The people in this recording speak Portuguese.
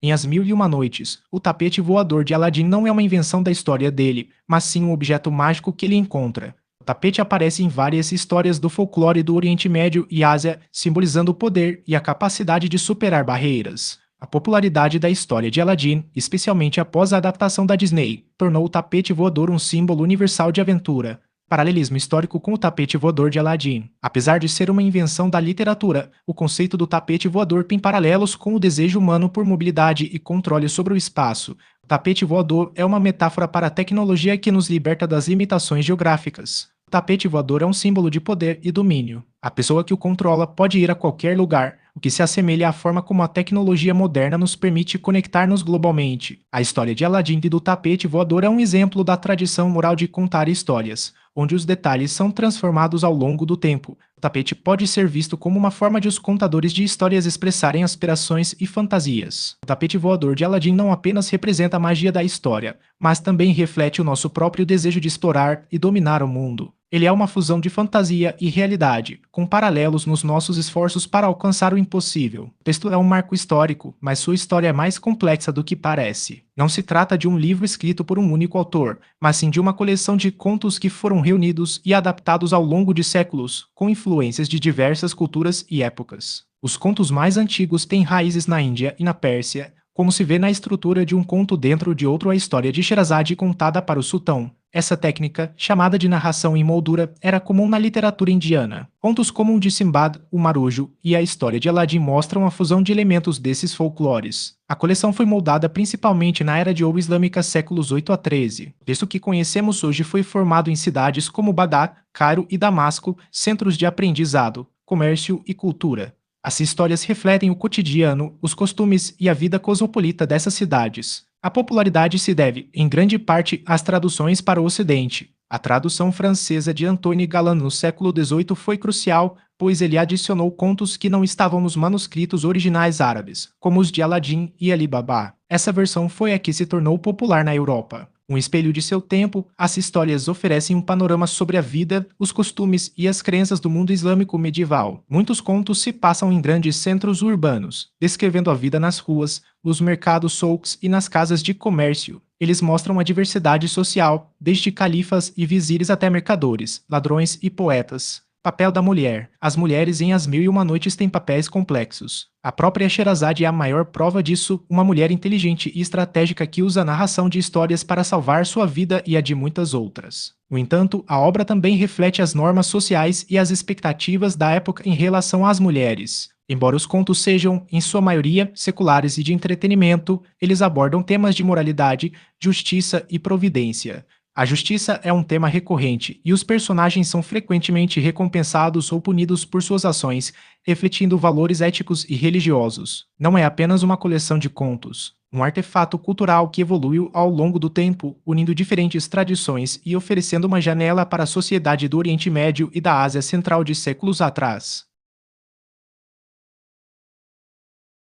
Em As Mil e Uma Noites, o tapete voador de Aladdin não é uma invenção da história dele, mas sim um objeto mágico que ele encontra. O tapete aparece em várias histórias do folclore do Oriente Médio e Ásia, simbolizando o poder e a capacidade de superar barreiras. A popularidade da história de Aladdin, especialmente após a adaptação da Disney, tornou o tapete voador um símbolo universal de aventura. Paralelismo histórico com o tapete voador de Aladdin. Apesar de ser uma invenção da literatura, o conceito do tapete voador tem paralelos com o desejo humano por mobilidade e controle sobre o espaço. O tapete voador é uma metáfora para a tecnologia que nos liberta das limitações geográficas. O tapete voador é um símbolo de poder e domínio. A pessoa que o controla pode ir a qualquer lugar, o que se assemelha à forma como a tecnologia moderna nos permite conectar-nos globalmente. A história de Aladdin e do tapete voador é um exemplo da tradição moral de contar histórias, onde os detalhes são transformados ao longo do tempo. O tapete pode ser visto como uma forma de os contadores de histórias expressarem aspirações e fantasias. O tapete voador de Aladdin não apenas representa a magia da história, mas também reflete o nosso próprio desejo de explorar e dominar o mundo. Ele é uma fusão de fantasia e realidade, com paralelos nos nossos esforços para alcançar o impossível. O texto é um marco histórico, mas sua história é mais complexa do que parece. Não se trata de um livro escrito por um único autor, mas sim de uma coleção de contos que foram reunidos e adaptados ao longo de séculos, com influências de diversas culturas e épocas. Os contos mais antigos têm raízes na Índia e na Pérsia, como se vê na estrutura de um conto dentro de outro. A história de Sherazade contada para o sultão. Essa técnica, chamada de narração em moldura, era comum na literatura indiana. Contos como o de Simbad, o Marujo e a história de Aladdin mostram a fusão de elementos desses folclores. A coleção foi moldada principalmente na Era de Ouro Islâmica séculos 8 a 13. O texto que conhecemos hoje foi formado em cidades como Bagdá, Cairo e Damasco, centros de aprendizado, comércio e cultura. As histórias refletem o cotidiano, os costumes e a vida cosmopolita dessas cidades. A popularidade se deve, em grande parte, às traduções para o Ocidente. A tradução francesa de Antoine Galland no século XVIII foi crucial, pois ele adicionou contos que não estavam nos manuscritos originais árabes, como os de Aladdin e Ali Baba. Essa versão foi a que se tornou popular na Europa. Um espelho de seu tempo, as histórias oferecem um panorama sobre a vida, os costumes e as crenças do mundo islâmico medieval. Muitos contos se passam em grandes centros urbanos, descrevendo a vida nas ruas, nos mercados souks e nas casas de comércio. Eles mostram a diversidade social, desde califas e vizires até mercadores, ladrões e poetas. Papel da mulher. As mulheres em As Mil e Uma Noites têm papéis complexos. A própria Sherazade é a maior prova disso, uma mulher inteligente e estratégica que usa a narração de histórias para salvar sua vida e a de muitas outras. No entanto, a obra também reflete as normas sociais e as expectativas da época em relação às mulheres. Embora os contos sejam, em sua maioria, seculares e de entretenimento, eles abordam temas de moralidade, justiça e providência. A justiça é um tema recorrente, e os personagens são frequentemente recompensados ou punidos por suas ações, refletindo valores éticos e religiosos. Não é apenas uma coleção de contos, um artefato cultural que evoluiu ao longo do tempo, unindo diferentes tradições e oferecendo uma janela para a sociedade do Oriente Médio e da Ásia Central de séculos atrás.